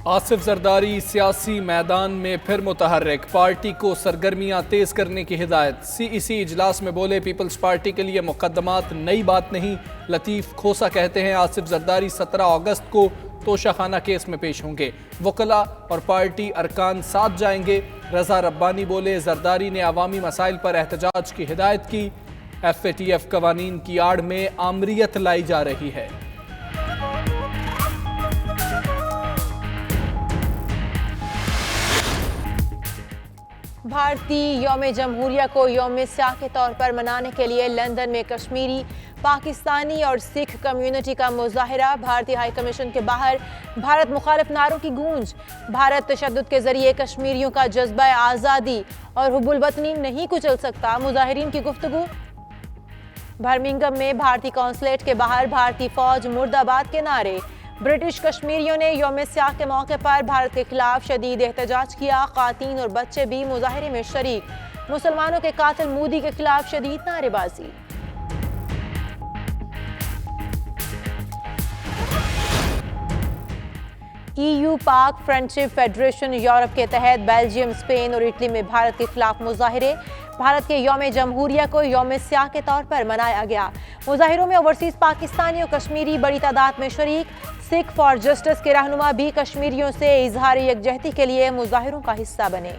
آصف زرداری سیاسی میدان میں پھر متحرک، پارٹی کو سرگرمیاں تیز کرنے کی ہدایت۔ سی ای سی اجلاس میں بولے پیپلز پارٹی کے لیے مقدمات نئی بات نہیں۔ لطیف کھوسا کہتے ہیں آصف زرداری 17 اگست کو توشہ خانہ کیس میں پیش ہوں گے، وکلاء اور پارٹی ارکان ساتھ جائیں گے۔ رضا ربانی بولے زرداری نے عوامی مسائل پر احتجاج کی ہدایت کی۔ ایف اے ٹی ایف قوانین کی آڑ میں آمریت لائی جا رہی ہے۔ بھارتی یوم جمہوریہ کو یوم سیاہ کے طور پر منانے کے لیے لندن میں کشمیری، پاکستانی اور سکھ کمیونٹی کا مظاہرہ۔ بھارتی ہائی کمیشن کے باہر بھارت مخالف نعروں کی گونج۔ بھارت تشدد کے ذریعے کشمیریوں کا جذبہ آزادی اور حب الوطنی نہیں کچل سکتا، مظاہرین کی گفتگو۔ برمنگھم میں بھارتی قونصلیٹ کے باہر بھارتی فوج مرد آباد کے نعرے۔ برٹش کشمیریوں نے یوم سیاہ کے موقع پر بھارت کے خلاف شدید احتجاج کیا، خواتین اور بچے بھی مظاہرے میں شریک۔ مسلمانوں کے قاتل مودی کے خلاف شدید نعرے بازی۔ ای یو پاک فرینڈشپ فیڈریشن یورپ کے تحت بیلجیم، اسپین اور اٹلی میں بھارت کے خلاف مظاہرے۔ بھارت کے یوم جمہوریہ کو یوم سیاہ کے طور پر منایا گیا۔ مظاہروں میں اوورسیز پاکستانی اور کشمیری بڑی تعداد میں شریک۔ سکھ فار جسٹس کے رہنما بھی کشمیریوں سے اظہار یکجہتی کے لیے مظاہروں کا حصہ بنے۔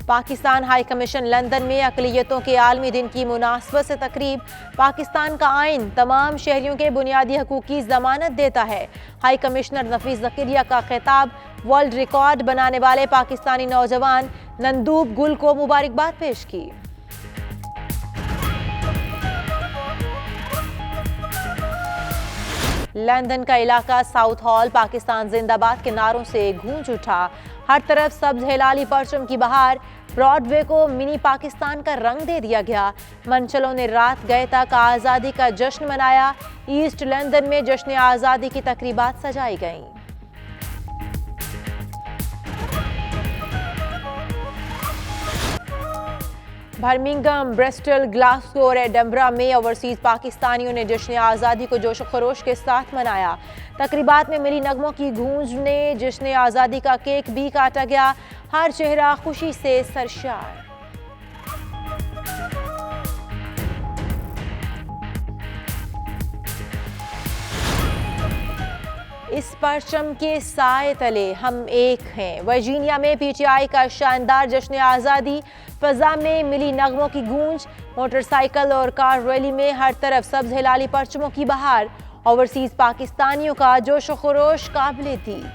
پاکستان ہائی کمیشن لندن میں اقلیتوں کے عالمی دن کی مناسبت سے تقریب۔ پاکستان کا آئین تمام شہریوں کے بنیادی حقوق کی ضمانت دیتا ہے۔ ہائی کمشنر نفیس زکریا کا خطاب۔ ورلڈ ریکارڈ بنانے والے پاکستانی نوجوان نندوب گل کو مبارکباد پیش کی۔ لندن کا علاقہ ساؤتھ ہال پاکستان زندہ باد کے نعروں سے گونج اٹھا۔ ہر طرف سبز ہلالی پرچم کی بہار۔ براڈ وے کو منی پاکستان کا رنگ دے دیا گیا۔ منچلوں نے رات گئے تک آزادی کا جشن منایا۔ ایسٹ لندن میں جشن آزادی کی تقریبات سجائی گئیں۔ برمنگھم، برسٹل، گلاسگو اور ایڈنبرا میں اوورسیز پاکستانیوں نے جشن آزادی کو جوش و خروش کے ساتھ منایا۔ تقریبات میں ملی نغموں کی گونج نے جشن آزادی کا کیک بھی کاٹا گیا۔ ہر چہرہ خوشی سے سرشار۔ اس پرچم کے سائے تلے ہم ایک ہیں۔ ورجینیا میں پی ٹی آئی کا شاندار جشن آزادی۔ فضا میں ملی نغموں کی گونج۔ موٹر سائیکل اور کار ریلی میں ہر طرف سبز ہلالی پرچموں کی بہار۔ اوورسیز پاکستانیوں کا جوش و خروش قابل دید۔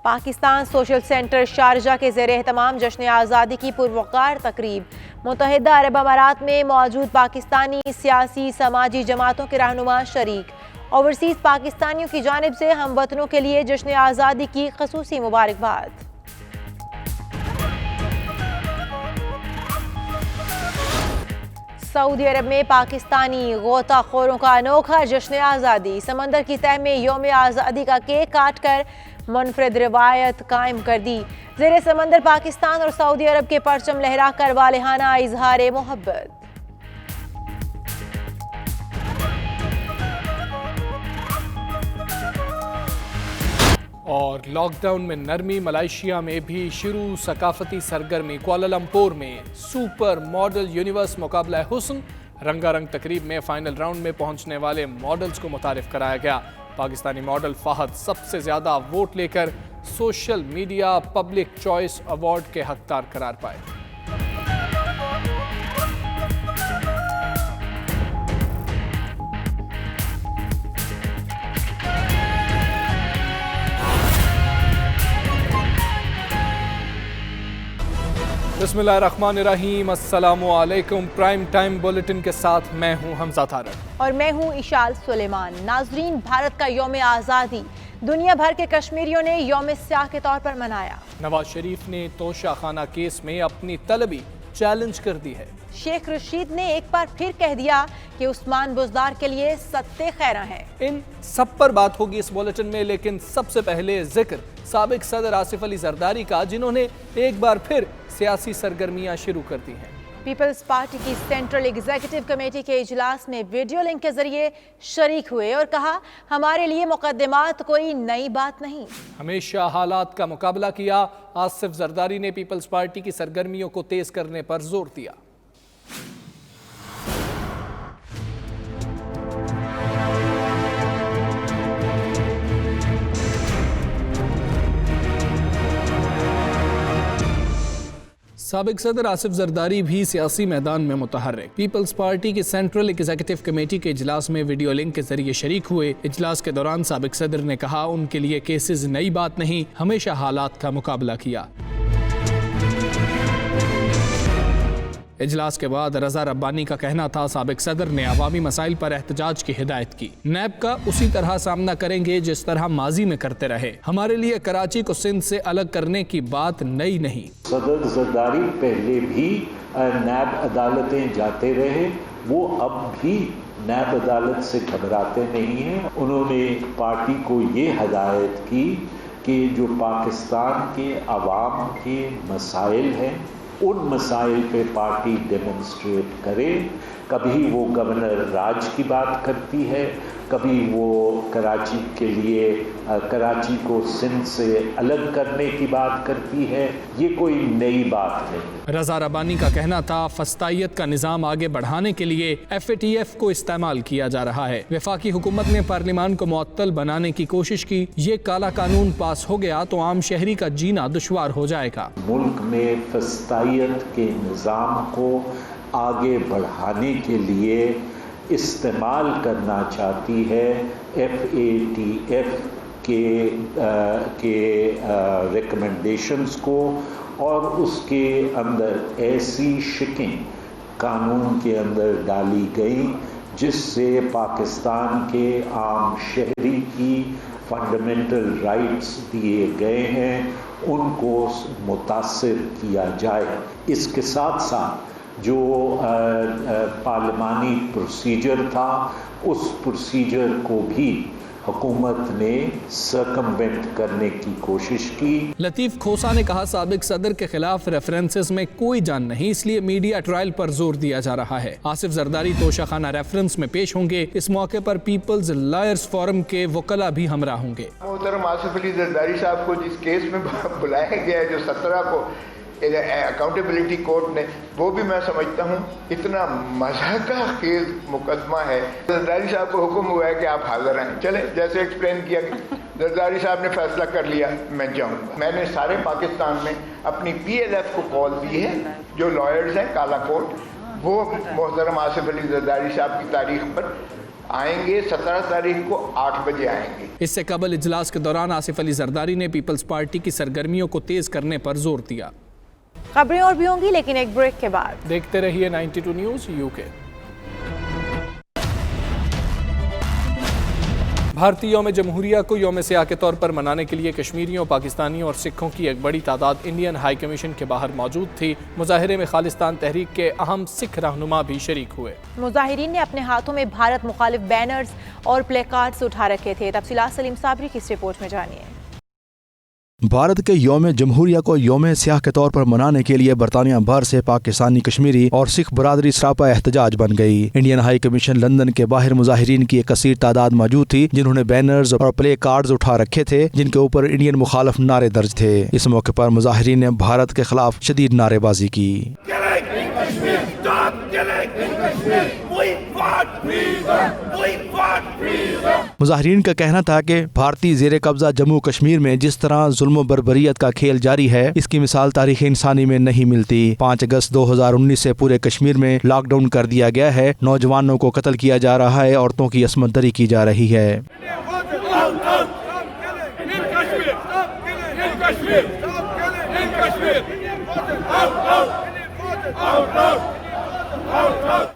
پاکستان سوشل سینٹر شارجہ کے زیر اہتمام جشن آزادی کی پروقار تقریب۔ متحدہ عرب امارات میں موجود پاکستانی سیاسی سماجی جماعتوں کے رہنما شریک۔ اوورسیز پاکستانیوں کی جانب سے ہم وطنوں کے لیے جشن آزادی کی خصوصی مبارکباد۔ سعودی عرب میں پاکستانی غوطہ خوروں کا انوکھا جشن آزادی۔ سمندر کی تہہ میں یوم آزادی کا کیک کاٹ کر منفرد روایت قائم کر دی۔ زیر سمندر پاکستان اور سعودی عرب کے پرچم لہرا کر والہانہ اظہار محبت۔ اور لاک ڈاؤن میں نرمی، ملائیشیا میں بھی شروع ثقافتی سرگرمی۔ کوالالمپور میں سپر ماڈل یونیورس مقابلہ حسن، رنگا رنگ تقریب میں فائنل راؤنڈ میں پہنچنے والے ماڈلز کو متعارف کرایا گیا۔ پاکستانی ماڈل فہد سب سے زیادہ ووٹ لے کر social media public choice award کے حقدار قرار پائے۔ بسم اللہ الرحمن الرحیم، السلام علیکم۔ پرائم ٹائم بلیٹن کے ساتھ میں ہوں حمزہ طارق اور میں ہوں اشال سلیمان۔ ناظرین، بھارت کا یوم آزادی دنیا بھر کے کشمیریوں نے یوم سیاہ کے طور پر منایا۔ نواز شریف نے توشہ خانہ کیس میں اپنی طلبی चैलेंज कर दी है। शेख रशीद ने एक बार फिर कह दिया कि उस्मान बुज़दार के लिए सत्ते खैरा हैं। इन सब पर बात होगी इस बुलेटिन में, लेकिन सबसे पहले जिक्र साबिक सदर आसिफ अली जरदारी का, जिन्होंने एक बार फिर सियासी सरगर्मियां शुरू कर दी हैं। पीपल्स पार्टी की सेंट्रल एग्जीक्यूटिव कमेटी के इजलास में वीडियो लिंक के जरिए शरीक हुए और कहा, हमारे लिए मुकदमात कोई नई बात नहीं। हमेशा हालात का मुकाबला किया। आसिफ जरदारी ने पीपल्स पार्टी की सरगर्मियों को तेज करने पर जोर दिया। साबिक सदर आसिफ जरदारी भी सियासी मैदान में मुतहर्रिक। पीपल्स पार्टी की सेंट्रल एग्जीक्यूटिव कमेटी के इजलास में वीडियो लिंक के जरिए शरीक हुए। इजलास के दौरान साबिक सदर ने कहा, उनके लिए केसेस नई बात नहीं, हमेशा हालात का मुकाबला किया। इजलास के बाद रजा रब्बानी का कहना था, साबिक सदर ने अवामी मसाइल पर एहतजाज की हिदायत की। नैब का उसी तरह सामना करेंगे जिस तरह माजी में करते रहे। हमारे लिए कराची को सिंध से अलग करने की बात नई नहीं। सदर जरदारी पहले भी नैब अदालतें जाते रहे, वो अब भी नैब अदालत से घबराते नहीं हैं। उन्होंने पार्टी को ये हिदायत की कि जो पाकिस्तान के अवाम के मसाइल हैं, उन मसाइल पे पार्टी डेमोन्स्ट्रेट करे। कभी वो गवर्नर राज की बात करती है, कभी वो कराची के लिए कराची को सिंध से अलग करने की बात करती है। ये कोई नई बात नहीं। रजा रब्बानी का कहना था, फस्तायत का निज़ाम आगे बढ़ाने के लिए FATF को इस्तेमाल किया जा रहा है। वफाकी हुकूमत ने पार्लिमान को मुअत्तल बनाने की कोशिश की। ये काला कानून पास हो गया तो आम शहरी का जीना दुश्वार हो जाएगा। मुल्क में फस्तायत के निज़ाम को आगे बढ़ाने के लिए इस्तेमाल करना चाहती है FATF के रिकमेंडेशंस को, और उसके अंदर ऐसी शिकें कानून के अंदर डाली गई जिससे पाकिस्तान के आम शहरी की फंडामेंटल राइट्स दिए गए हैं, उनको मुतासिर किया जाए। इसके साथ साथ जो पार्लिमानी प्रोसीजर था, उस प्रोसीजर को भी हुकूमत ने सर्कमवेंट करने की कोशिश की। लतीफ़ खोसा ने कहा, साबिक सदर के खिलाफ रेफरेंसेस में कोई जान नहीं, इसलिए मीडिया ट्रायल पर जोर दिया जा रहा है। आसिफ जरदारी तोशाखाना रेफरेंस में पेश होंगे। इस मौके पर पीपल्स लॉयर्स फोरम के वकला भी हमरा होंगे। मोहतरम आसिफ अली जरदारी साहब को जिस केस में बुलाया गया है, जो 17 को अकाउंटेबिलिटी कोर्ट ने, वो भी मैं समझता हूँ इतना मज़ाक़ा खेज मुकदमा है। जरदारी साहब को हुक्म हुआ है कि आप हाजिर हैं। चले, जैसे एक्सप्लेन किया कि जरदारी साहब ने फैसला कर लिया, मैं जाऊँगा। मैंने सारे पाकिस्तान में अपनी PLF को कॉल दी है, जो लॉयर्स हैं काला कोर्ट, वो मोहतरम आसिफ अली जरदारी साहब की तारीख पर आएंगे। 17 तारीख को 8 बजे आएंगे। इससे कबल इजलास के दौरान आसिफ अली जरदारी ने पीपल्स पार्टी की सरगर्मियों को तेज करने पर जोर दिया। खबरें और भी होंगी, लेकिन एक ब्रेक के बाद। देखते रहिए 92 न्यूज़ UK। भारतीय यौम जमहूरिया को यौम सियाह के तौर पर मनाने के लिए कश्मीरियों, पाकिस्तानियों और सिखों की एक बड़ी तादाद इंडियन हाई कमीशन के बाहर मौजूद थी। मुजाहिरे में खालिस्तान तहरीक के अहम सिख रहनुमा भी शरीक हुए। मुजाहिरीन ने अपने हाथों में भारत मुखालिफ बैनर्स और प्ले कार्ड्स उठा रखे थे। तफसीलात सलीम साबरी की इस रिपोर्ट में जानिए। भारत के यौम जमहूरिया को यौम सियाह के तौर पर मनाने के लिए बरतानिया भर से पाकिस्तानी, कश्मीरी और सिख बरादरी सरापा एहतजाज बन गई। इंडियन हाई कमीशन लंदन के बाहर मुजाहिरीन की एक कसीर तादाद मौजूद थी, जिन्होंने बैनर्स और प्ले कार्ड्स उठा रखे थे, जिनके ऊपर इंडियन मुखालिफ नारे दर्ज थे। इस मौके पर मुजाहिरीन ने भारत के खिलाफ शदीद नारेबाजी की। मुजाहिरीन का कहना था कि भारतीय ज़ेरे कब्जा जम्मू कश्मीर में जिस तरह जुल्म बर्बरियत का खेल जारी है, इसकी मिसाल तारीख इंसानी में नहीं मिलती। 5 अगस्त 2019 से पूरे कश्मीर में लॉकडाउन कर दिया गया है। नौजवानों को कत्ल किया जा रहा है, औरतों की असमत दरी की जा रही है।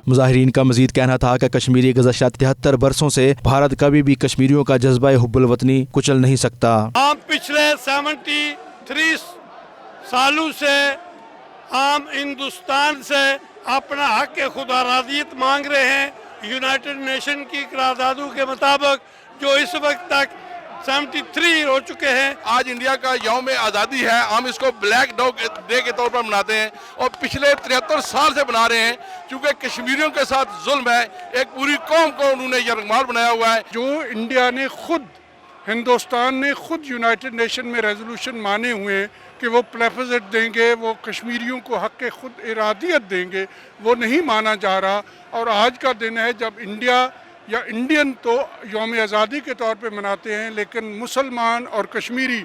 मुजाहिरीन का मजीद कहना था कि कश्मीरी गुज़श्ता 73 बरसों से भारत कभी भी कश्मीरियों का जज्बा हुब्बुल वतनी कुचल नहीं सकता। हम पिछले 73 सालों से हम हिंदुस्तान से अपना हक खुद आरादियत मांग रहे हैं। यूनाइटेड नेशन की करारदादों के मुताबिक जो इस वक्त तक 73 हो चुके हैं। आज इंडिया का यौम आज़ादी है, हम इसको ब्लैक डे के तौर पर मनाते हैं और पिछले 73 साल से बना रहे हैं, क्योंकि कश्मीरियों के साथ जुल्म है, एक पूरी कौम को उन्होंने यरगमाल बनाया हुआ है। जो इंडिया ने खुद, हिंदुस्तान ने खुद यूनाइटेड नेशन में रेजोल्यूशन माने हुए हैं कि वो प्लेफिजिट देंगे, वो कश्मीरियों को हक खुद इरादियत देंगे, वो नहीं माना जा रहा। और आज का दिन है जब इंडिया या इंडियन तो यौम आज़ादी के तौर पे मनाते हैं, लेकिन मुसलमान और कश्मीरी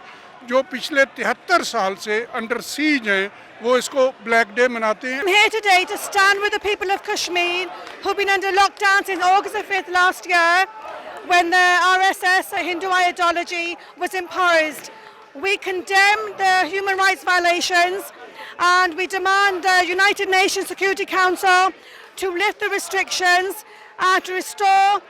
जो पिछले 73 साल से अंडर सीज हैं, वो इसको ब्लैक डे मनाते हैं। I'm here today to stand with the people of Kashmir who've been under lockdown since August the 5th last year when the RSS, Hindu ideology, was imposed. We condemn the human rights violations and we demand the United Nations Security Council to lift the restrictions and to restore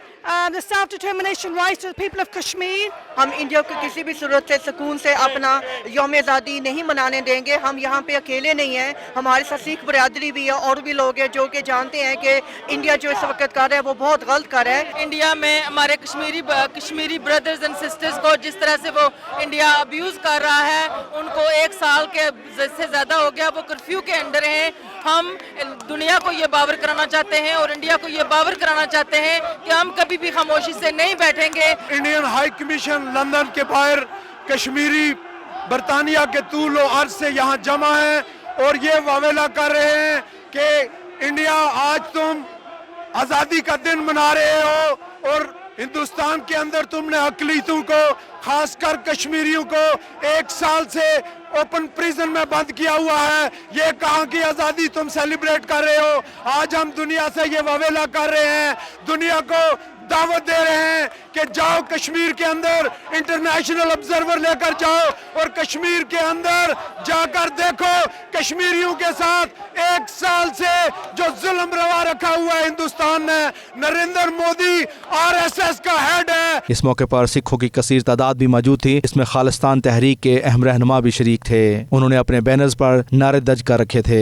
the self-determination rights to the people of Kashmir. हम India को किसी भी सूरत से सुकून से अपना यौम आज़ादी नहीं मनाने देंगे। हम यहाँ पे अकेले नहीं हैं, हमारे साथ सिख बरादरी भी है और भी लोग हैं जो कि जानते हैं कि इंडिया जो इस वक्त कर रहा है वो बहुत गलत कर रहा है। इंडिया में हमारे कश्मीरी ब्रदर्स एंड सिस्टर्स को जिस तरह से वो इंडिया अब्यूज़ कर रहा है, उनको 1 साल के से ज़्यादा हो गया, वो कर्फ्यू के अंडर हैं। हम दुनिया को ये बावर कराना चाहते हैं और इंडिया को ये बावर कराना चाहते हैं कि हम कभी भी खामोशी से नहीं बैठेंगे। इंडियन हाई कमीशन लंदन के बाहर कश्मीरी बरतानिया के तूल और अर्ज से यहाँ जमा है और ये वावेला कर रहे हैं कि इंडिया आज तुम आज़ादी का दिन मना रहे हो और हिंदुस्तान के अंदर तुमने अकलीतों को, खासकर कश्मीरियों को 1 साल से ओपन प्रिजन में बंद किया हुआ है। ये कहाँ की आज़ादी तुम सेलिब्रेट कर रहे हो? आज हम दुनिया से ये वावेला कर रहे हैं, दुनिया को दावत दे रहे हैं कि जाओ कश्मीर के अंदर इंटरनेशनल ऑब्जर्वर लेकर जाओ और कश्मीर के अंदर जाकर देखो कश्मीरियों के साथ 1 साल से जो जुल्म रवा रखा हुआ है हिंदुस्तान ने। नरेंद्र मोदी RSS का हेड है। इस मौके पर सिखों की कसीर तादाद भी मौजूद थी। इसमें खालिस्तान तहरीक के अहम रहनुमा भी शरीक थे। उन्होंने अपने बैनर्स पर नारे दर्ज कर रखे थे।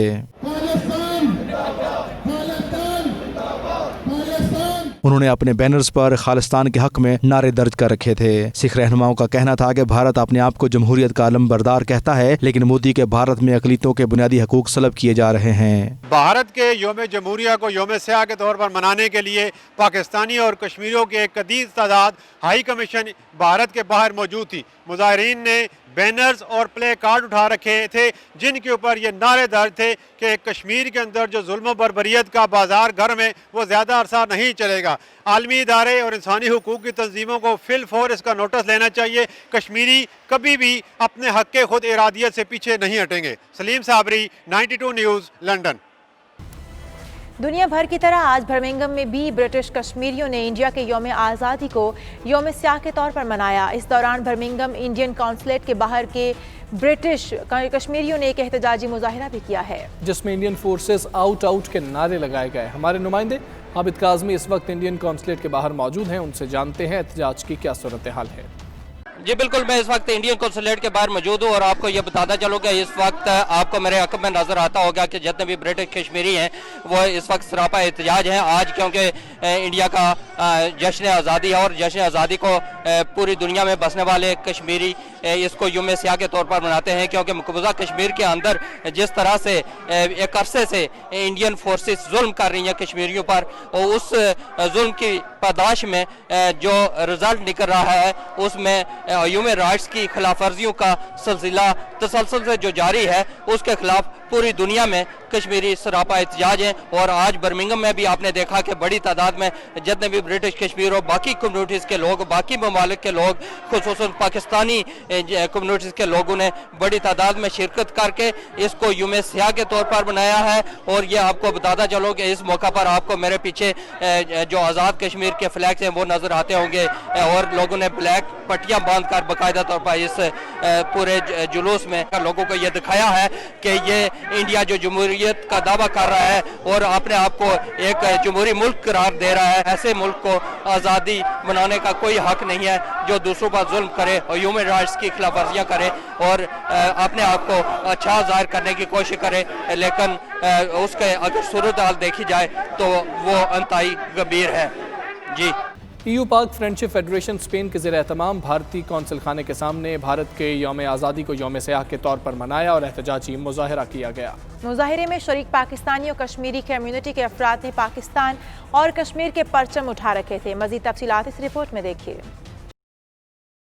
उन्होंने अपने बैनर्स पर खालिस्तान के हक में नारे दर्ज कर रखे थे। सिख रहनुमाओं का कहना था कि भारत अपने आप को जमहूरियत का अलमबरदार कहता है, लेकिन मोदी के भारत में अकलीतों के बुनियादी हकूक सलब किए जा रहे हैं। भारत के यौम जमहूरिया को यौम स्याह के तौर पर मनाने के लिए पाकिस्तानी और कश्मीरियों की एक कदीर तादाद हाई कमीशन भारत के बाहर मौजूद थी। मुजाहिरीन ने बैनर्स और प्ले कार्ड उठा रखे थे जिनके ऊपर ये नारे दर्ज थे कि कश्मीर के अंदर जो जुल्म बरबरियत का बाजार घर में वो ज़्यादा अरसा नहीं चलेगा। आलमी इदारे और इंसानी हुकूक की तंजीमों को फिल फौर इसका नोटिस लेना चाहिए। कश्मीरी कभी भी अपने हक के खुद इरादियत से पीछे नहीं हटेंगे। Salim Sabri, 92 news, London. दुनिया भर की तरह आज बर्मिंघम में भी ब्रिटिश कश्मीरियों ने इंडिया के यौम आज़ादी को यौम स्याह के तौर पर मनाया। इस दौरान बर्मिंघम इंडियन कॉन्सुलेट के बाहर के ब्रिटिश कश्मीरियों ने एक एहतजाजी मुजाहिरा भी किया है, जिसमें इंडियन फोर्सेस आउट आउट के नारे लगाए गए। हमारे नुमाइंदे आबिद काज़मी इस वक्त इंडियन कॉन्सुलेट के बाहर मौजूद हैं, उनसे जानते हैं एहतजाज की क्या सूरत हाल है। जी बिल्कुल, मैं इस वक्त इंडियन कॉन्सुलेट के बाहर मौजूद हूँ और आपको ये बताता चलूँ कि इस वक्त आपको मेरे हक़ में नज़र आता होगा कि जितने भी ब्रिटिश कश्मीरी हैं वो इस वक्त सरापा एहतजाज हैं आज, क्योंकि इंडिया का जश्न आज़ादी है और जश्न आज़ादी को पूरी दुनिया में बसने वाले कश्मीरी इसको यौम स्याह के तौर पर मनाते हैं, क्योंकि मकबूजा कश्मीर के अंदर जिस तरह से एक अरसे से इंडियन फोर्सेस जुल्म कर रही हैं कश्मीरियों पर, और उस जुल्म की पादाश में जो रिजल्ट निकल रहा है उसमें ह्यूमन राइट्स की खिलाफ वर्जियों का सिलसिला तसलसल से जो जारी है उसके खिलाफ पूरी दुनिया में कश्मीरी सरापा एहतजाज हैं। और आज बर्मिंघम में भी आपने देखा कि बड़ी तादाद में जितने भी ब्रिटिश कश्मीर और बाकी कम्युनिटीज़ के लोग, बाकी ममालिक के लोग, खुसूसन पाकिस्तानी कम्युनिटीज़ के लोगों ने बड़ी तादाद में शिरकत करके इसको यौम स्याह के तौर पर बनाया है। और ये आपको बताता चलो कि इस मौका पर आपको मेरे पीछे जो आज़ाद कश्मीर के फ्लैग्स हैं वो नज़र आते होंगे और लोगों ने ब्लैक पट्टियाँ बांध कर बाकायदा तौर पर इस पूरे जुलूस में लोगों को ये दिखाया है कि ये इंडिया जो जमहूरियत का दावा कर रहा है और अपने आप को एक जमहूरी मुल्क करार दे रहा है, ऐसे मुल्क को आज़ादी मनाने का कोई हक नहीं है जो दूसरों पर जुल्म करे और ह्यूमन राइट्स की खिलाफ वर्जियाँ करे और अपने आप को अच्छा जाहिर करने की कोशिश करे, लेकिन उसके अगर सूरत हाल देखी जाए तो वो अंतहाई गंभीर है। जी। EU Pak friendship federation Spain के ज़ेर-ए-एहतमाम भारतीय कौंसल खाने के सामने भारत के यौम आज़ादी को यौम सियाह के तौर पर मनाया और एहतजाजी मुजाहरा किया गया। मुजाहरे में शरीक पाकिस्तानी और कश्मीरी कम्युनिटी के अफराद ने पाकिस्तान और कश्मीर के परचम उठा रखे थे। मज़ीद तफसीलात इस रिपोर्ट में देखिए।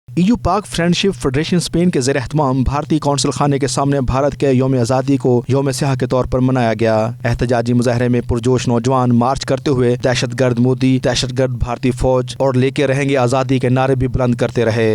EU Pak friendship federation Spain के ज़ेर-ए-एहतमाम भारतीय कौंसल खाने के सामने भारत के यौम आज़ादी को यौम सियाह के तौर पर मनाया गया। एहतजाजी मुजाहरे में पुरजोश नौजवान मार्च करते हुए दहशतगर्द मोदी, दहशतगर्द भारतीय फौज और लेके रहेंगे आज़ादी के नारे भी बुलंद करते रहे।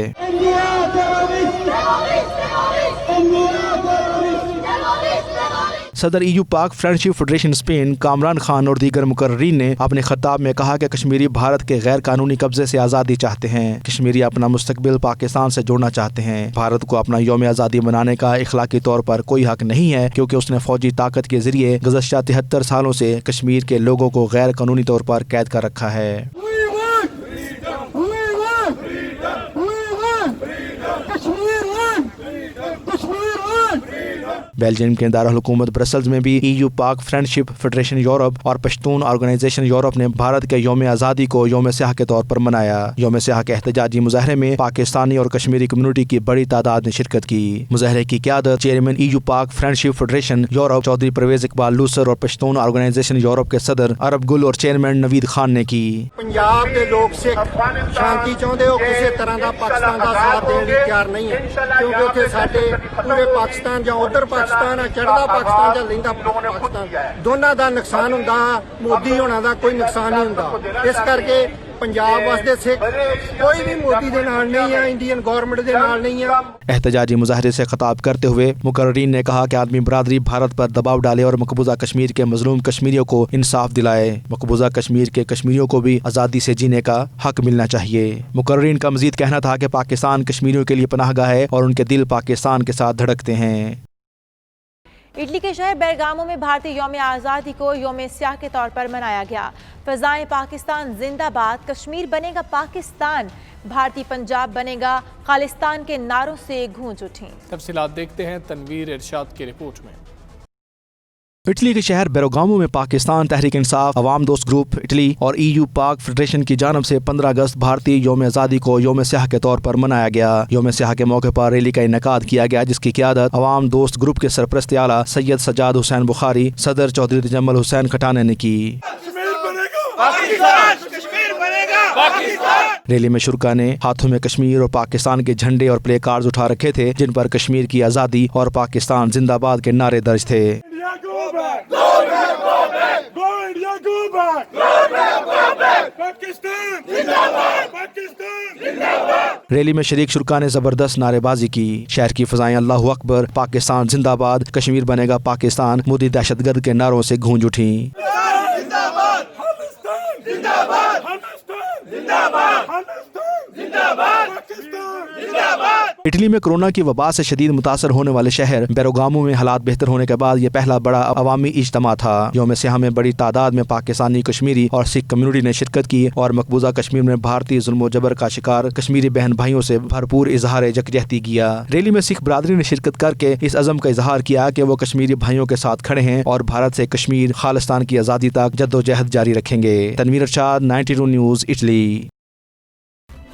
सदर EU Pak friendship federation Spain Kamran Khan और दीगर मुकर्रीन ने अपने खिताब में कहा कि कश्मीरी भारत के गैर कानूनी कब्जे से आज़ादी चाहते हैं। कश्मीरी अपना मुस्तकबिल पाकिस्तान से जोड़ना चाहते हैं। भारत को अपना यौम आज़ादी मनाने का इखलाकी तौर पर कोई हक नहीं है क्योंकि उसने फौजी ताकत के जरिए गुज़श्ता 73 सालों से कश्मीर के लोगों को गैर कानूनी तौर पर कैद कर रखा है। बेल्जियम के दारुल हुकूमत ब्रसल्स में भी EU Pak friendship federation Europe और पश्तून ऑर्गेनाइजेशन यूरोप ने भारत के यौम आज़ादी को यौम सियाह के तौर पर मनाया। यौम सियाह के एहतजाजी मुजाहरे में पाकिस्तानी और कश्मीरी कम्युनिटी की बड़ी तादाद ने शिरकत की। मुजाहरे की क़यादत chairman EU Pak friendship federation Europe Chaudhry Pervez Iqbal लूसर और पश्तून ऑर्गेनाइजेशन यूरोप के सदर अरब गुल और चेयरमैन नवीद खान ने की। पंजाब के लोग सिख शांति चाहते हो, किसी तरह का पाकिस्तान का साथ देने की तैयार नहीं है क्योंकि उत्थे साडे पूरे पाकिस्तान या उधर पाकिस्तान चढ़दा पाकिस्तान या लैंदा पाकिस्तान दोनों का नुकसान हुंदा, मोदी होना का कोई नुकसान नहीं हुंदा। इस करके पंजाब वास्ते सिख कोई भी मोदी दे नाल नहीं है, इंडियन गवर्नमेंट दे नाल नहीं है। एहतजाजी मुजाहरे से खिताब करते हुए मुकर्रीन ने कहा कि आदमी बरादरी भारत पर दबाव डाले और मकबूजा कश्मीर के मजलूम कश्मीरियों को इंसाफ दिलाए। मकबूजा कश्मीर के कश्मीरियों को भी आज़ादी से जीने का हक मिलना चाहिए। मुकर्रीन का मजीद कहना था कि पाकिस्तान कश्मीरियों के लिए पनाहगाह है और उनके दिल पाकिस्तान के साथ धड़कते हैं। इटली के शहर बेरगामो में भारतीय यौम आज़ादी को यौम सियाह के तौर पर मनाया गया। फ़ज़ाएं पाकिस्तान जिंदाबाद, कश्मीर बनेगा पाकिस्तान, भारतीय पंजाब बनेगा खालिस्तान के नारों से गूंज उठी। तफसीलात देखते हैं तनवीर इरशाद की रिपोर्ट में। इटली के शहर बेरगामो में पाकिस्तान तहरीक इंसाफ, अवाम दोस्त ग्रुप इटली और EU पाक फेडरेशन की जानब से 15 अगस्त भारतीय यौम आज़ादी को यौम सियाह के तौर पर मनाया गया। यौम सियाह के मौके पर रैली का इनेकाद किया गया जिसकी क़यादत अवाम दोस्त ग्रुप के सरपरस्त आला सैयद सज्जाद हुसैन बुखारी, सदर चौधरी तजम्मुल हुसैन खटाने ने की। रैली में शुरका ने हाथों में कश्मीर और पाकिस्तान के झंडे और प्ले कार्ड्स उठा रखे थे जिन पर कश्मीर की आज़ादी और पाकिस्तान जिंदाबाद के नारे दर्ज थे। रैली में शरीक शुरका ने जबरदस्त नारेबाजी की। शहर की फ़ज़ाएं अल्लाहु अकबर, पाकिस्तान जिंदाबाद, कश्मीर बनेगा पाकिस्तान, मोदी दहशतगर्द के नारों से गूंज उठी। इटली में कोरोना की वबा से शदीद मुतासर होने वाले शहर बेरगामो में हालात बेहतर होने के बाद ये पहला बड़ा अवामी इज्तिमा था। यौम सियाह में बड़ी तादाद में पाकिस्तानी, कश्मीरी और सिख कम्युनिटी ने शिरकत की और मकबूजा कश्मीर में भारतीय जुल्म जबर का शिकार कश्मीरी बहन भाइयों से भरपूर इजहार यकजहती किया। रैली में सिख बरादरी ने शिरकत करके इस अज़म का इजहार किया कि वो कश्मीरी भाइयों के साथ खड़े हैं और भारत से कश्मीर खालिस्तान की आज़ादी तक जद्दोजहद जारी रखेंगे। तनवीर इरशाद, 92 news, Italy.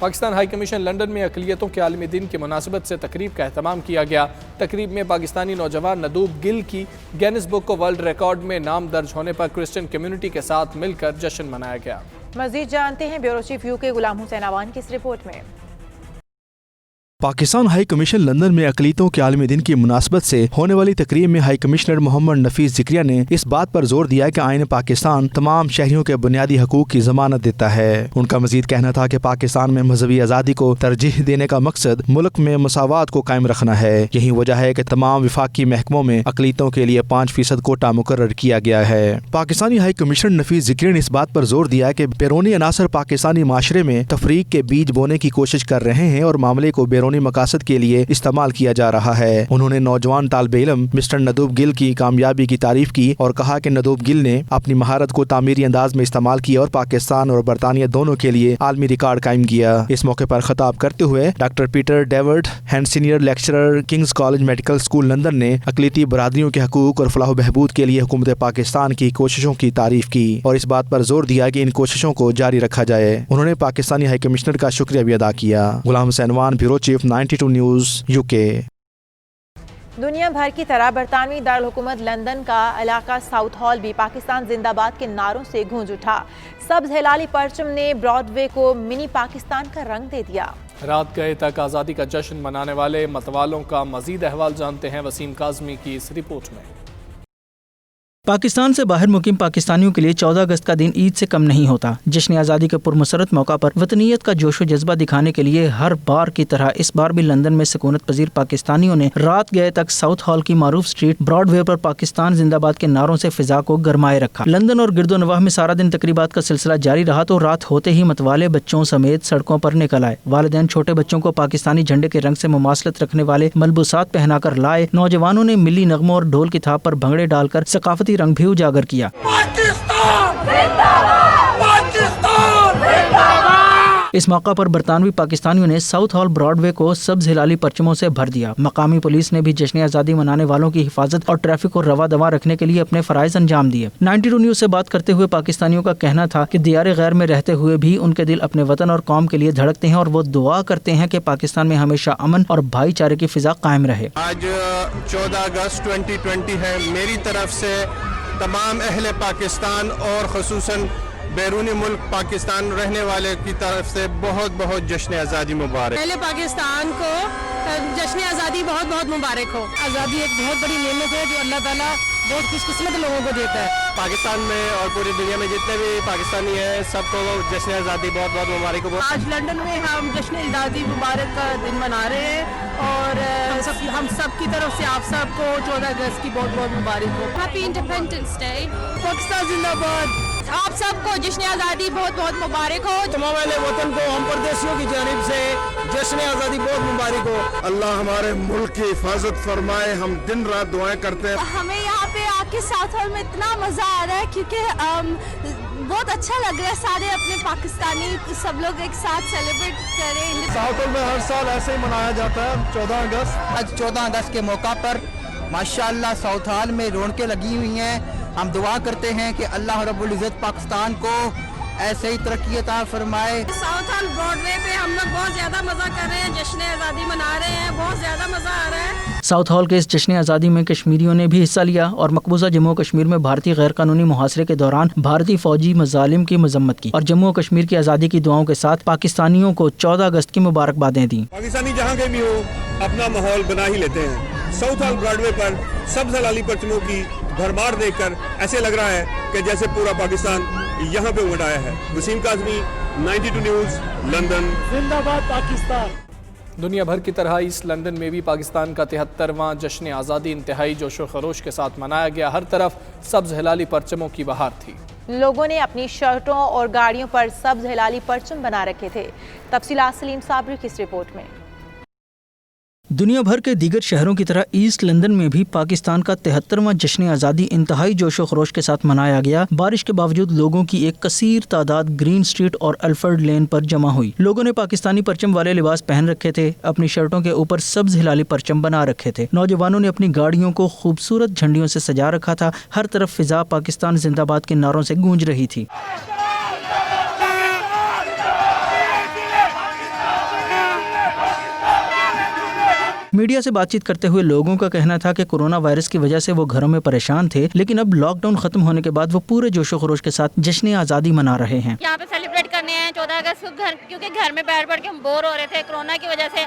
Pakistan high commission London में अक़लियतों के आलमी दिन की मुनासिबत से तकरीब का एहतमाम किया गया। तकरीब में पाकिस्तानी नौजवान नदूब गिल की Guinness book of world record में नाम दर्ज होने पर क्रिश्चियन कम्युनिटी के साथ मिलकर जश्न मनाया गया। मज़ीद जानते हैं bureau chief UK Ghulam Hussain Awan की इस रिपोर्ट में। पाकिस्तान हाई कमीशन लंदन में अक़लियतों के आलमी दिन की मुनासबत से होने वाली तकरीब में हाई कमिश्नर मोहम्मद नफीस ज़िक्रिया ने इस बात पर जोर दिया कि आईन पाकिस्तान तमाम शहरियों के बुनियादी हकूक़ की ज़मानत देता है। उनका मजीद कहना था कि पाकिस्तान में मजहबी आज़ादी को तरजीह देने का मकसद मुल्क में मसावात को कायम रखना है। यही वजह है कि तमाम विफाकी महकमों में अक़लियतों के लिए 5% कोटा मुकर्रर किया गया है। पाकिस्तानी हाई कमिश्नर नफीस ज़िक्रिया ने इस बात पर जोर दिया कि बैरूनी अनासर पाकिस्तानी माशरे में तफरीक के बीज बोने की कोशिश कर रहे हैं और मामले को قانونی मकासद के लिए इस्तेमाल किया जा रहा है। उन्होंने नौजवान तालिब इल्म मिस्टर नदूब गिल की कामयाबी की तारीफ की और कहा कि नदूब गिल ने अपनी महारत को तामीरी अंदाज में इस्तेमाल किया और पाकिस्तान और बरतानिया दोनों के लिए आलमी रिकॉर्ड कायम किया। इस मौके पर खिताब करते हुए doctor Peter David hand senior lecturer Kings college medical school London ने अकलीती बरादरियों के हकूक और फलाह बहबूद के लिए हुकूमत पाकिस्तान की कोशिशों की तारीफ की और इस बात पर जोर दिया कि इन कोशिशों को जारी रखा जाए। उन्होंने पाकिस्तानी हाई कमिश्नर का शुक्रिया भी अदा किया। गुलाम हुसैन वान, ब्यूरो चीफ, 92 न्यूज़, UK। दुनिया भर की तरह बरतानवी दारुल-हुकूमत लंदन का इलाका साउथ हॉल भी पाकिस्तान जिंदाबाद के नारों से गूंज उठा। सब्ज हिलाली परचम ने ब्रॉडवे को मिनी पाकिस्तान का रंग दे दिया। रात गए तक आज़ादी का जश्न मनाने वाले मतवालों का मजीद अहवाल जानते हैं वसीम काज़मी की इस रिपोर्ट में। पाकिस्तान से बाहर मुकीम पाकिस्तानियों के लिए 14 अगस्त का दिन ईद से कम नहीं होता। जश्न आज़ादी के पुरमसरत मौका पर वतनीयत का जोश व जज्बा दिखाने के लिए हर बार की तरह इस बार भी लंदन में सकूनत पजीर पाकिस्तानियों ने रात गए तक साउथ हॉल की मारूफ स्ट्रीट ब्रॉडवे पर पाकिस्तान जिंदाबाद के नारों से फिजा को गरमाए रखा। लंदन और गिरदो नवाह में सारा दिन तकरीबात का सिलसिला जारी रहा तो रात होते ही मतवाले बच्चों समेत सड़कों पर निकल आए। वालिदैन छोटे बच्चों को पाकिस्तानी झंडे के रंग से मुमासलत रखने वाले मलबूसात पहनाकर लाए। नौजवानों ने मिली नगमों और ढोल की थाप पर भंगड़े डालकर सकाफती रंग भी उजागर किया। इस मौका पर बरतानवी पाकिस्तानियों ने साउथ हॉल ब्रॉडवे को सब्ज हिलाली परचमों से भर दिया। मकामी पुलिस ने भी जश्न आज़ादी मनाने वालों की हिफाजत और ट्रैफिक को रवा दवा रखने के लिए अपने फराइज अंजाम दिए। 92 न्यूज़ से बात करते हुए पाकिस्तानियों का कहना था कि दियारे गैर में रहते हुए भी उनके दिल अपने वतन और कौम के लिए धड़कते हैं और वो दुआ करते हैं कि पाकिस्तान में हमेशा अमन और भाईचारे की फिजा कायम रहे। आज 14 अगस्त 2020 है। मेरी तरफ से तमाम अहले पाकिस्तान और ख़ुसूसन बैरूनी मुल्क पाकिस्तान रहने वाले की तरफ से बहुत बहुत जश्न आज़ादी मुबारक। पहले पाकिस्तान को जश्न आज़ादी बहुत बहुत मुबारक हो। आज़ादी एक बहुत बड़ी नेमत है जो अल्लाह ताला बहुत खुशकिस्मत लोगों को देता है। पाकिस्तान में और पूरी दुनिया में जितने भी पाकिस्तानी हैं सबको जश्न आज़ादी बहुत बहुत मुबारक हो। आज लंदन में हम जश्न आज़ादी मुबारक का दिन मना रहे हैं और हम सब की तरफ से आप सबको 14 अगस्त की बहुत बहुत मुबारक हो। Happy independence day. पाकिस्तान जिंदाबाद। आप सबको जश्न आज़ादी बहुत बहुत मुबारक हो। तमाम अहले वतन को हम परदेशियों की जानिब से जश्न आज़ादी बहुत मुबारक हो। अल्लाह हमारे मुल्क की हिफाजत फरमाए। हम दिन रात दुआएं करते हैं। हमें यहाँ पे आके साउथ हॉल में इतना मज़ा आ रहा है क्योंकि बहुत अच्छा लग रहा है। सारे अपने पाकिस्तानी सब लोग एक साथ सेलिब्रेट करें। साउथ हॉल में हर साल ऐसे ही मनाया जाता है 14 अगस्त। आज 14 अगस्त के मौका पर माशाअल्लाह साउथ हॉल में रौनकें लगी हुई हैं। हम दुआ करते हैं कि अल्लाह रब्बुल इज़्ज़त पाकिस्तान को ऐसे ही तरक्की अता फरमाए। साउथ हॉल ब्रॉडवे पे हम लोग बहुत ज्यादा मजा कर रहे हैं, जश्न आज़ादी मना रहे हैं, बहुत ज्यादा मजा आ रहा है। साउथ हॉल के इस जश्न आज़ादी में कश्मीरियों ने भी हिस्सा लिया और मकबूजा जम्मू कश्मीर में भारतीय गैर कानूनी मुहासरे के दौरान भारतीय फौजी मजालिम की मजम्मत की और जम्मू कश्मीर की आज़ादी की दुआओं के साथ पाकिस्तानियों को 14 अगस्त की मुबारकबादें दी। पाकिस्तानी जहाँ के भी हो अपना माहौल बना ही लेते हैं। साउथ हॉल ब्रॉडवे पर सब्ज हिलाली परचमों की भरमार देखकर ऐसे लग रहा है कि जैसे पूरा पाकिस्तान यहाँ पे उमड़ आया है। Waseem Kazmi, 92 news, London. जिंदाबाद पाकिस्तान। दुनिया भर की तरह इस लंदन में भी पाकिस्तान का 73वां जश्न आज़ादी इंतहाई जोशो खरोश के साथ मनाया गया। हर तरफ सब्ज हिलाली परचमों की बहार थी। लोगों ने अपनी शर्टों और गाड़ियों पर सब्ज हिलाली परचम बना रखे थे। तफसीलात सलीम साबरी की इस रिपोर्ट में। दुनिया भर के दीगर शहरों की तरह ईस्ट लंदन में भी पाकिस्तान का 73वां जश्न आज़ादी इंतहाई जोशो खरोश के साथ मनाया गया। बारिश के बावजूद लोगों की एक कसीर तादाद ग्रीन स्ट्रीट और अल्फर्ड लेन पर जमा हुई। लोगों ने पाकिस्तानी परचम वाले लिबास पहन रखे थे, अपनी शर्टों के ऊपर सब्ज हिलाली परचम बना रखे थे। नौजवानों ने अपनी गाड़ियों को खूबसूरत झंडियों से सजा रखा था। हर तरफ फिजा पाकिस्तान जिंदाबाद के नारों से गूंज रही थी। मीडिया से बातचीत करते हुए लोगों का कहना था कि कोरोना वायरस की वजह से वो घरों में परेशान थे, लेकिन अब लॉकडाउन खत्म होने के बाद वो पूरे जोशो खरोश के साथ जश्न आज़ादी मना रहे हैं। यहाँ पे सेलिब्रेट करने हैं 14 अगस्त को क्योंकि घर में बैठ के हम बोर हो रहे थे कोरोना की वजह से।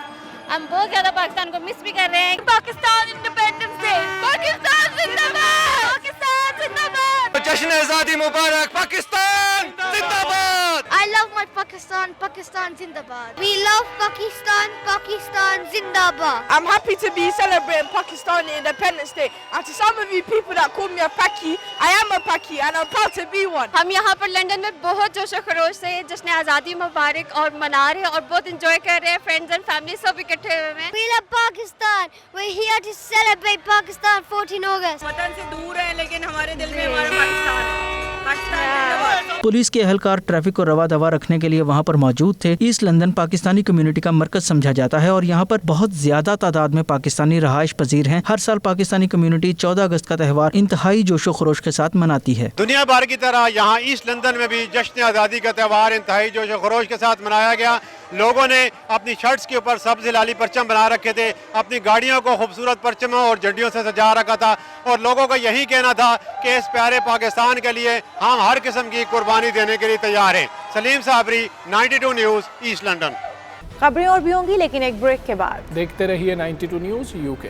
हम बहुत ज्यादा पाकिस्तान को मिस भी कर रहे हैं। Pakistan independence day. पाकिस्तान जिंदाबाद। पाकिस्तान जिंदाबाद। जश्न आज़ादी मुबारक। पाकिस्तान जिंदाबाद। I love love my Pakistan. Pakistan Zindabad. We love Pakistan. Pakistan Zindabad. I'm happy to be celebrating Pakistani Independence Day. And to some of you people that call me a Paki, I am a Paki and I'm proud to be one. हम यहाँ पर London में बहुत जोश और खरोश से जश्न आज़ादी मुबारक और मना रहे हैं और बहुत इंजॉय कर रहे हैं. फ्रेंड्स एंड फैमिली सब इकट्ठे हुए हैं. We love Pakistan. We're here to celebrate Pakistan 14 August. वतन से दूर है लेकिन हमारे दिल में हमारा पाकिस्तान है. पाकिस्तान पुलिस के एहलकार ट्रैफिक को रवा दवा रखने के लिए वहां पर मौजूद थे। ईस्ट लंदन पाकिस्तानी कम्युनिटी का मरकज समझा जाता है और यहाँ पर बहुत ज्यादा तादाद में पाकिस्तानी रहायश पजीर हैं। हर साल पाकिस्तानी कम्युनिटी 14 अगस्त का त्यौहार इंतहाई जोशो खरोश के साथ मनाती है। दुनिया भर की तरह यहाँ ईस्ट लंदन में भी जश्न आज़ादी का त्यौहार इंतहाई जोशो खरोश के साथ मनाया गया। लोगों ने अपनी शर्ट्स के ऊपर सब्ज हिलाली परचम बना रखे थे, अपनी गाड़ियों को खूबसूरत परचमों और झंडियों से सजा रखा था और लोगों का यही कहना था कि इस प्यारे पाकिस्तान के लिए हम हर किस्म की कुर्बानी देने के लिए तैयार हैं। Salim Sabri, 92 news, East London. खबरें और भी होंगी लेकिन एक ब्रेक के बाद। देखते रहिए 92 न्यूज़ यूके।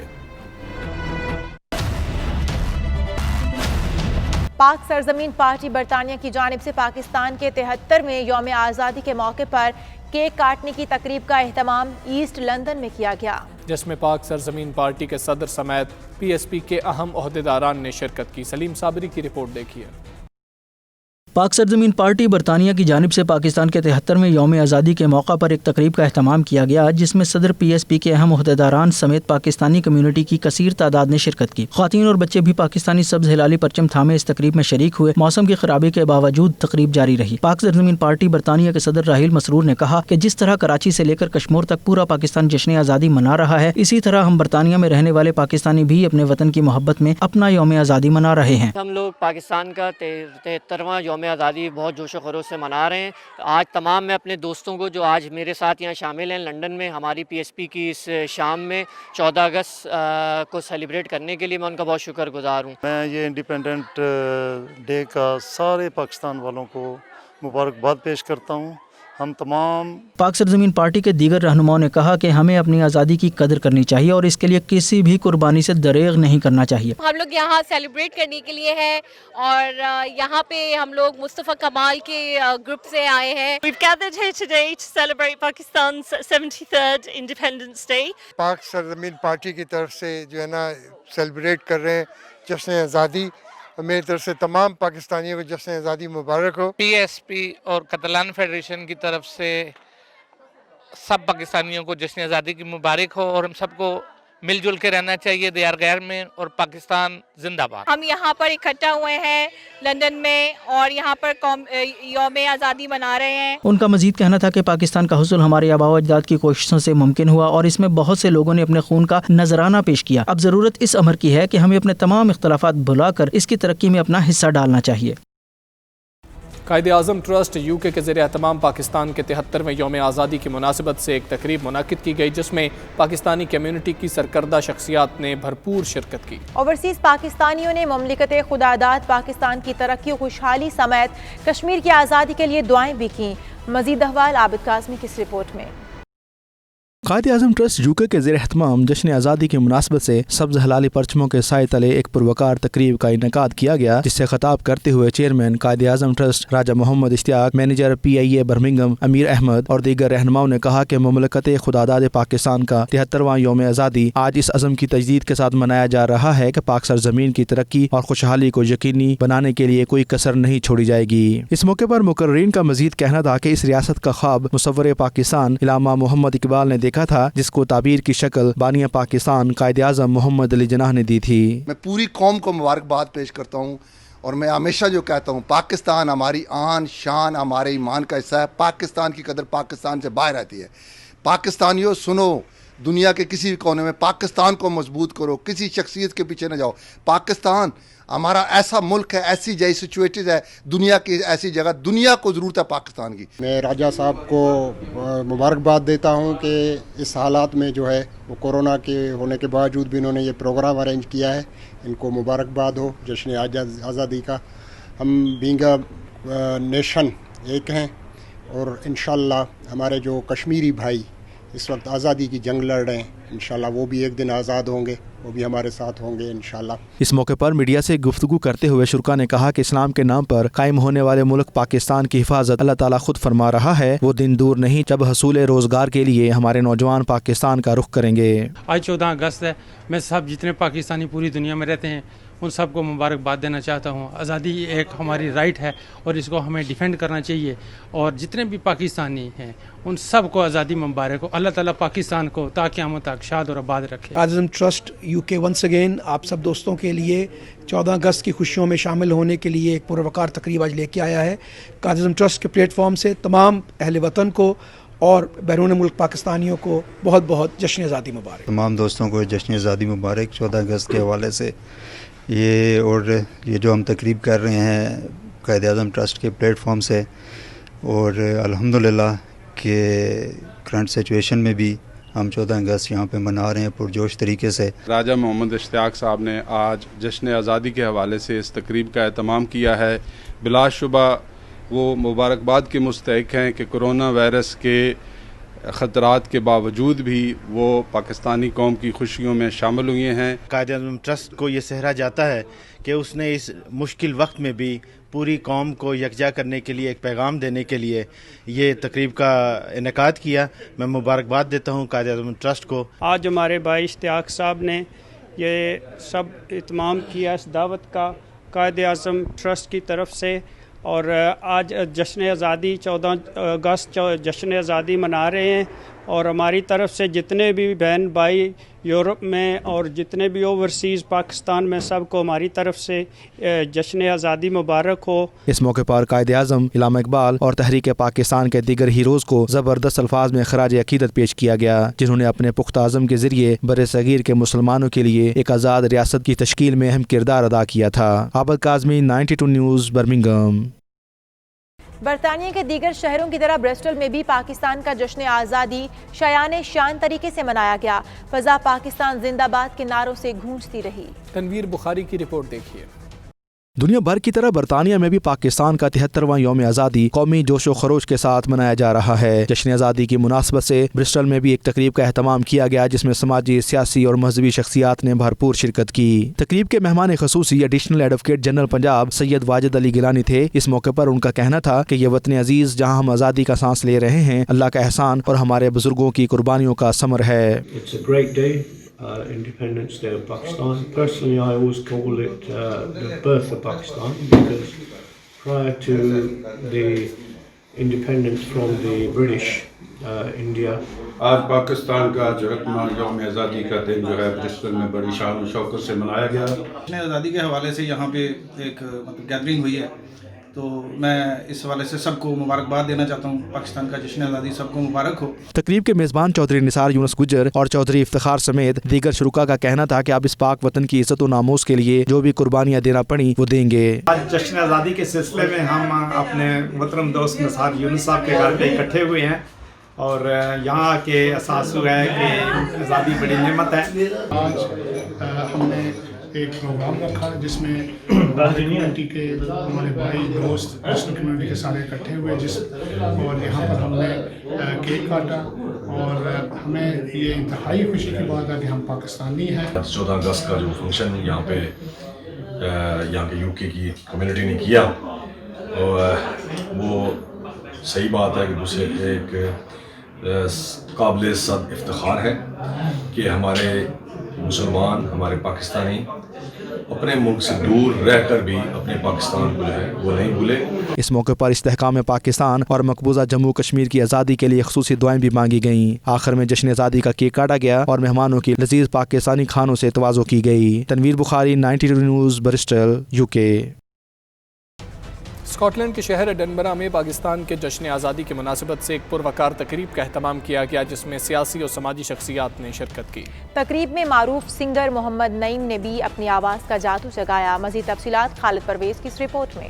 पाक सरजमीन पार्टी बरतानिया की जानिब से पाकिस्तान के 73वें यौम आज़ादी के मौके पर केक काटने की तकरीब का एहतमाम ईस्ट लंदन में किया गया, जिसमें पाक सरजमीन पार्टी के सदर समेत PSP के अहम ओहदेदारान ने शिरकत की। सलीम साबरी की रिपोर्ट देखिए। पाक सरजमीन पार्टी बरतानिया की जानिब से पाकिस्तान के 73वें यौम आज़ादी के मौका पर एक तकरीब का एहतमाम किया गया, जिसमें सदर PSP के अहम ओहदेदारान समेत पाकिस्तानी कम्युनिटी की कसीर तादाद ने शिरकत की। ख्वातीन और बच्चे भी पाकिस्तानी सब्ज हिलाली परचम थामे इस तकरीब में शरीक हुए। मौसम की खराबी के बावजूद तकरीब जारी रही। पाक सरजमीन पार्टी बरतानिया के सदर राहिल मसरूर ने कहा कि जिस तरह कराची से लेकर कश्मीर तक पूरा पाकिस्तान जश्न आज़ादी मना रहा है, इसी तरह हम बरतानिया में रहने वाले पाकिस्तानी भी अपने वतन की मोहब्बत में अपना यौम आज़ादी मना रहे हैं। हम लोग पाकिस्तान का 73वां यौम आज़ादी बहुत जोशो खरोश से मना रहे हैं। आज तमाम मैं अपने दोस्तों को जो आज मेरे साथ यहाँ शामिल हैं लंदन में हमारी PSP की इस शाम में 14 अगस्त को सेलिब्रेट करने के लिए मैं उनका बहुत शुक्रगुजार हूँ। मैं ये इंडिपेंडेंट डे का सारे पाकिस्तान वालों को मुबारकबाद पेश करता हूँ। हम तमाम पाक सरजमीन पार्टी के दीगर रहनुमाओं ने कहा कि हमें अपनी आज़ादी की कदर करनी चाहिए और इसके लिए किसी भी कुर्बानी से दरेग नहीं करना चाहिए। हम लोग यहाँ सेलिब्रेट करने के लिए हैं और यहाँ पे हम लोग मुस्तफ़ा कमाल के ग्रुप से आए हैं। We've gathered here today to celebrate Pakistan's 73rd Independence Day. पाक सरजमीन पार्टी की तरफ से जो है ना सेलिब्रेट कर रहे हैं जश्न आज़ादी। मेरी तरफ से तमाम पाकिस्तानियों को जश्न आज़ादी मुबारक हो। PSP और कतलान फेडरेशन की तरफ से सब पाकिस्तानियों को जश्न आज़ादी की मुबारक हो और हम सबको मिलजुल के रहना चाहिए दयार गैर में और पाकिस्तान जिंदाबाद। हम यहाँ पर इकट्ठा हुए हैं लंदन में और यहाँ पर यौम आज़ादी मना रहे हैं। उनका मजीद कहना था कि पाकिस्तान का हुसूल हमारे आबाओ अजदाद की कोशिशों से मुमकिन हुआ और इसमें बहुत से लोगों ने अपने खून का नजराना पेश किया। अब ज़रूरत इस अमर की है कि हमें अपने तमाम इख्तलाफात भुलाकर इसकी तरक्की में अपना हिस्सा डालना चाहिए। कायद-ए-आज़म ट्रस्ट यूके के ज़रिए तमाम पाकिस्तान के 73वें यौम आज़ादी की मुनासिबत से एक तकरीब मुनाकिद की गई, जिसमें पाकिस्तानी कम्युनिटी की सरकर्दा शख्सियात ने भरपूर शिरकत की। ओवरसीज़ पाकिस्तानियों ने ममलिकत खुदादाद पाकिस्तान की तरक्की और खुशहाली समेत कश्मीर की आज़ादी के लिए दुआएं भी की। मज़ीद अहवाल आबिद काज़मी की इस रिपोर्ट में। कायद-ए-आज़म ट्रस्ट यूके के ज़ेर एहतमाम जश्न आज़ादी की मुनासबत से सब्ज़ हलाली परचमों के साए तले एक पुरवकार तकरीब का इनेकाद किया गया, जिससे खिताब करते हुए chairman Quaid e Azam trust Raja Mohammad Ishtiaq, manager PIA Birmingham Amir Ahmed और दीगर रहनुमाओं ने कहा कि ममलकत खुदादाद पाकिस्तान का 73वां यौम आज़ादी आज इस अज़म की तजदीद के साथ मनाया जा रहा है कि पाक सरजमीन की तरक्की और खुशहाली को यकीनी बनाने के लिए कोई कसर नहीं छोड़ी जाएगी। इस मौके पर मुकर्रीन का मजीद कहना था कि इस रियासत का ख्वाब मुसव्वरे पाकिस्तान इलामा मोहम्मद इकबाल ने देखा था, जिसको ताबीर की शक्ल बानिया पाकिस्तान कायद-ए-आज़म मोहम्मद अली जिन्नाह ने दी थी। मैं पूरी कौम को मुबारकबाद पेश करता हूँ और मैं हमेशा जो कहता हूँ पाकिस्तान हमारी आन शान हमारे ईमान का हिस्सा है। पाकिस्तान की कदर पाकिस्तान से बाहर आती है। पाकिस्तानियों सुनो, दुनिया के किसी भी कोने में पाकिस्तान को मजबूत करो, किसी शख्सियत के पीछे न जाओ। पाकिस्तान हमारा ऐसा मुल्क है, ऐसी जगह सिचुएटेड है, दुनिया की ऐसी जगह, दुनिया को ज़रूरत है पाकिस्तान की। मैं राजा साहब को मुबारकबाद देता हूं कि इस हालात में जो है वो कोरोना के होने के बावजूद भी इन्होंने ये प्रोग्राम अरेंज किया है। इनको मुबारकबाद हो जश्न आज़ादी का। हम बीइंग अ नेशन एक हैं और इंशाअल्लाह हमारे जो कश्मीरी भाई اس وقت آزادی کی جنگ لڑ رہے ہیں. انشاءاللہ وہ بھی ایک دن آزاد ہوں گے, وہ بھی ہمارے ساتھ ہوں گے انشاءاللہ. اس موقع پر میڈیا سے گفتگو کرتے ہوئے شرکا نے کہا کہ اسلام کے نام پر قائم ہونے والے ملک پاکستان کی حفاظت اللہ تعالیٰ خود فرما رہا ہے. وہ دن دور نہیں جب حصول روزگار کے لیے ہمارے نوجوان پاکستان کا رخ کریں گے. آج 14 اگست ہے. میں سب جتنے پاکستانی پوری دنیا میں رہتے ہیں ان سب کو مبارکباد دینا چاہتا ہوں. آزادی ایک ہماری رائٹ ہے اور اس کو ہمیں ڈیفینڈ کرنا چاہیے, اور جتنے بھی پاکستانی ہیں ان سب کو آزادی مبارک ہو. اللہ تعالیٰ پاکستان کو تا قیامت تک شاد اور آباد رکھے. قائد اعظم ٹرسٹ یو کے ونس اگین آپ سب دوستوں کے لیے 14 اگست کی خوشیوں میں شامل ہونے کے لیے ایک پروقار تقریب آج لے کے آیا ہے. قائد اعظم ٹرسٹ کے پلیٹ فارم سے تمام اہل وطن کو اور بیرون ملک پاکستانیوں کو بہت بہت جشن آزادی مبارک. تمام دوستوں کو جشن آزادی مبارک 14 اگست کے حوالے سے. یہ جو ہم تقریب کر رہے ہیں قائد اعظم ٹرسٹ کے پلیٹ فارم سے, اور الحمدللہ کہ کرنٹ سچویشن میں بھی ہم 14 اگست یہاں پہ منا رہے ہیں پرجوش طریقے سے. راجہ محمد اشتیاق صاحب نے آج جشن آزادی کے حوالے سے اس تقریب کا اہتمام کیا ہے. بلا شبہ وہ مبارکباد کے مستحق ہیں کہ کرونا وائرس کے خطرات کے باوجود بھی وہ پاکستانی قوم کی خوشیوں میں شامل ہوئے ہیں. قائد اعظم ٹرسٹ کو یہ سہرا جاتا ہے کہ اس نے اس مشکل وقت میں بھی پوری قوم کو یکجا کرنے کے لیے ایک پیغام دینے کے لیے یہ تقریب کا انعقاد کیا. میں مبارکباد دیتا ہوں قائد اعظم ٹرسٹ کو. آج ہمارے بھائی اشتیاق صاحب نے یہ سب اہتمام کیا اس دعوت کا قائد اعظم ٹرسٹ کی طرف سے, اور آج جشن آزادی 14 اگست جشن آزادی منا رہے ہیں. اور ہماری طرف سے جتنے بھی بہن بھائی یورپ میں اور جتنے بھی اوورسیز پاکستان میں سب کو ہماری طرف سے جشن آزادی مبارک ہو. اس موقع پر قائد اعظم علامہ اقبال اور تحریک پاکستان کے دیگر ہیروز کو زبردست الفاظ میں خراج عقیدت پیش کیا گیا, جنہوں نے اپنے پختہ عزم کے ذریعے بر صغیر کے مسلمانوں کے لیے ایک آزاد ریاست کی تشکیل میں اہم کردار ادا کیا تھا. عابد کاظمی 92 نیوز برمنگھم. برطانیہ کے دیگر شہروں کی طرح برسٹل میں بھی پاکستان کا جشن آزادی شایان شان طریقے سے منایا گیا. فضا پاکستان زندہ باد کے نعروں سے گونجتی رہی. تنویر بخاری کی رپورٹ دیکھیے. دنیا بھر کی طرح برطانیہ میں بھی پاکستان کا 73واں یوم آزادی قومی جوش و خروش کے ساتھ منایا جا رہا ہے. جشن آزادی کی مناسبت سے برسٹل میں بھی ایک تقریب کا اہتمام کیا گیا, جس میں سماجی, سیاسی اور مذہبی شخصیات نے بھرپور شرکت کی. تقریب کے مہمان خصوصی ایڈیشنل ایڈوکیٹ جنرل پنجاب سید واجد علی گیلانی تھے. اس موقع پر ان کا کہنا تھا کہ یہ وطن عزیز جہاں ہم آزادی کا سانس لے رہے ہیں اللہ کا احسان اور ہمارے بزرگوں کی قربانیوں کا ثمر ہے. Independence Day of Pakistan. Personally, I always call it the birth of Pakistan, because prior to the independence from the British India. آج پاکستان کا 68واں یوم آزادی کا دن جو ہے برسٹل میں بڑی شان و شوکت سے منایا گیا. جشن آزادی کے حوالے سے یہاں پہ ایک گیدرنگ ہوئی ہے, تو میں اس حوالے سے سب کو مبارکباد دینا چاہتا ہوں. پاکستان کا جشن آزادی سب کو مبارک ہو. تقریب کے میزبان چودھری نثار یونس گجر اور چودھری افتخار سمیت دیگر شرکا کا کہنا تھا کہ اب اس پاک وطن کی عزت و ناموس کے لیے جو بھی قربانیاں دینا پڑیں وہ دیں گے. آج جشن آزادی کے سلسلے میں ہم اپنے محترم دوست نثار یونس صاحب کے گھر پہ اکٹھے ہوئے ہیں, اور یہاں کے احساس ہوا ہے کہ آزادی بڑی نعمت ہے. آج ہم نے ایک پروگرام رکھا جس میں کمیونٹی کے ہمارے بھائی دوست مسلم کمیونٹی کے سارے اکٹھے ہوئے, اور یہاں پر ہم نے کیک کاٹا, اور ہمیں یہ انتہائی خوشی کی بات ہے کہ ہم پاکستانی ہیں. 14 اگست کا جو فنکشن یہاں پہ یہاں کے یو کے کی کمیونٹی نے کیا, اور وہ صحیح بات ہے کہ دوسرے ایک قابل صد افتخار ہے کہ ہمارے مسلمان, ہمارے پاکستانی اپنے ملک سے دور رہ کر بھی اپنے پاکستان کو جو ہے وہ نہیں بھولے. اس موقع پر استحکام پاکستان اور مقبوضہ جموں کشمیر کی آزادی کے لیے خصوصی دعائیں بھی مانگی گئیں. آخر میں جشن آزادی کا کیک کاٹا گیا اور مہمانوں کی لذیذ پاکستانی کھانوں سے تواضع کی گئی. تنویر بخاری 92 نیوز برسٹل یو کے. اسکاٹ لینڈ کے شہر ایڈنبرا میں پاکستان کے جشن آزادی کی مناسبت سے ایک پروقار تقریب کا اہتمام کیا گیا, جس میں سیاسی اور سماجی شخصیات نے شرکت کی. تقریب میں معروف سنگر محمد نعیم نے بھی اپنی آواز کا جادو جگایا. مزید تفصیلات خالد پرویز کی اس رپورٹ میں.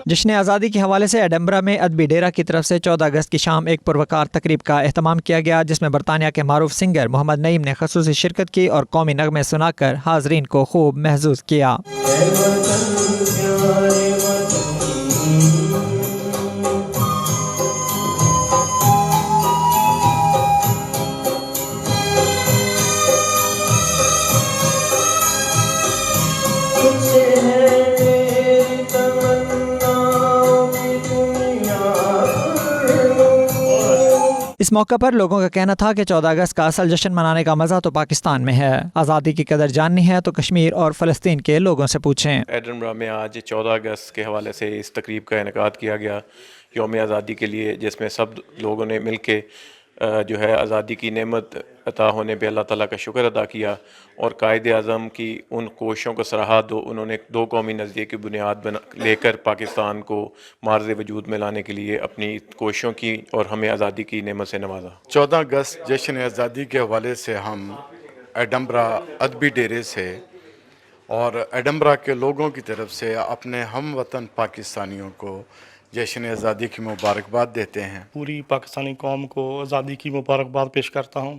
جشن آزادی کے حوالے سے ایڈنبرا میں ادبی ڈیرہ کی طرف سے 14 اگست کی شام ایک پروقار تقریب کا اہتمام کیا گیا، جس میں برطانیہ کے معروف سنگر محمد نعیم نے خصوصی شرکت کی اور قومی نغمے سنا کر حاضرین کو خوب محظوظ کیا۔ اس موقع پر لوگوں کا کہنا تھا کہ 14 اگست کا اصل جشن منانے کا مزہ تو پاکستان میں ہے، آزادی کی قدر جاننی ہے تو کشمیر اور فلسطین کے لوگوں سے پوچھیں۔ ایڈنبرا میں آج 14 اگست کے حوالے سے اس تقریب کا انعقاد کیا گیا یوم آزادی کے لیے، جس میں سب لوگوں نے مل کے جو ہے آزادی کی نعمت عطا ہونے پہ اللہ تعالیٰ کا شکر ادا کیا اور قائد اعظم کی ان کوششوں کو سراہا انہوں نے 2 قومی نظریے کی بنیاد لے کر پاکستان کو معرض وجود میں لانے کے لیے اپنی کوششوں کی اور ہمیں آزادی کی نعمت سے نوازا۔ 14 اگست جشن آزادی کے حوالے سے ہم ایڈنبرا ادبی ڈیرے سے اور ایڈنبرا کے لوگوں کی طرف سے اپنے ہم وطن پاکستانیوں کو جشن آزادی کی مبارکباد دیتے ہیں۔ پوری پاکستانی قوم کو آزادی کی مبارکباد پیش کرتا ہوں۔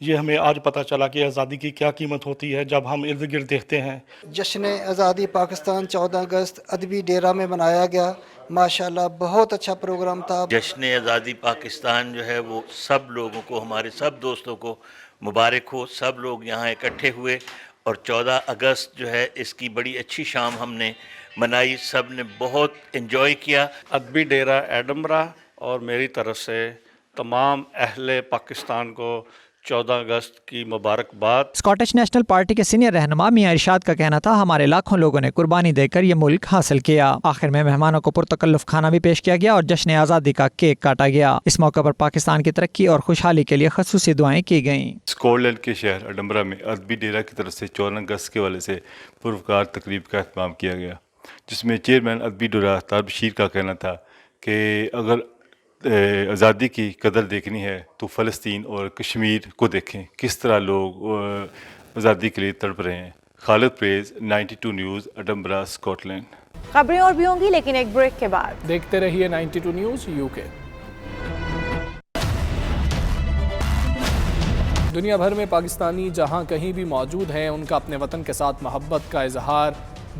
یہ ہمیں آج پتہ چلا کہ آزادی کی کیا قیمت ہوتی ہے جب ہم ارد گرد دیکھتے ہیں۔ جشن آزادی پاکستان 14 اگست ادبی ڈیرہ میں منایا گیا، ماشاءاللہ بہت اچھا پروگرام تھا۔ جشن آزادی پاکستان جو ہے وہ سب لوگوں کو، ہمارے سب دوستوں کو مبارک ہو۔ سب لوگ یہاں اکٹھے ہوئے اور 14 اگست جو ہے اس کی بڑی اچھی شام ہم نے منائی، سب نے بہت انجوائے کیا۔ ادبی ڈیرہ ایڈنبرا اور میری طرف سے تمام اہل پاکستان کو 14 اگست کی مبارکباد۔ اسکاٹش نیشنل پارٹی کے سینئر رہنما میاں ارشاد کا کہنا تھا ہمارے لاکھوں لوگوں نے قربانی دے کر یہ ملک حاصل کیا۔ آخر میں مہمانوں کو پرتکلف کھانا بھی پیش کیا گیا اور جشن آزادی کا کیک کاٹا گیا۔ اس موقع پر پاکستان کی ترقی اور خوشحالی کے لیے خصوصی دعائیں کی گئیں۔ اسکاٹ لینڈ کے شہر ایڈنبرا میں ادبی ڈیرہ کی طرف سے 14 اگست کے حوالے سے پروقار تقریب کا اہتمام کیا گیا، جس میں چیئرمین ادبی ڈیرہ طارق بشیر کا کہنا تھا کہ اگر آزادی کی قدر دیکھنی ہے تو فلسطین اور کشمیر کو دیکھیں، کس طرح لوگ آزادی کے لیے تڑپ رہے ہیں۔ خالد پریز، 92 نیوز، ایڈنبرا، اسکاٹ لینڈ۔ خبریں اور بھی ہوں گی لیکن ایک بریک کے بعد۔ دیکھتے رہیے 92 نیوز UK۔ دنیا بھر میں پاکستانی جہاں کہیں بھی موجود ہیں، ان کا اپنے وطن کے ساتھ محبت کا اظہار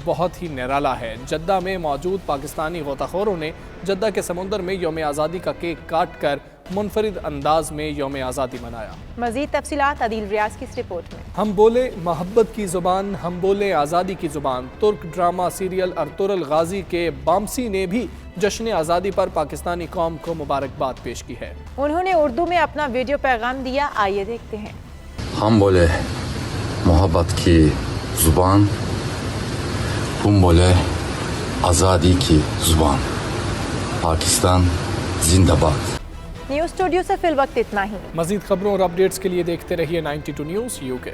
بہت ہی نرالا ہے۔ جدہ میں موجود پاکستانی غوطہ خوروں نے جدہ کے سمندر میں یوم آزادی کا کیک کاٹ کر منفرد انداز میں یوم آزادی منایا۔ مزید تفصیلات عدیل ریاض کی اس رپورٹ میں۔ ہم بولے محبت کی زبان، ہم بولے آزادی کی زبان۔ ترک ڈرامہ سیریل ارطغرل غازی کے بامسی نے بھی جشن آزادی پر پاکستانی قوم کو مبارکباد پیش کی ہے۔ انہوں نے اردو میں اپنا ویڈیو پیغام دیا، آئیے دیکھتے ہیں۔ ہم بولے محبت کی زبان، ہم بولے آزادی کی زبان، پاکستان زندہ باد۔ نیوز اسٹوڈیو سے فی الوقت اتنا ہی۔ مزید خبروں اور اپڈیٹس کے لیے دیکھتے رہیے 92 نیوز UK۔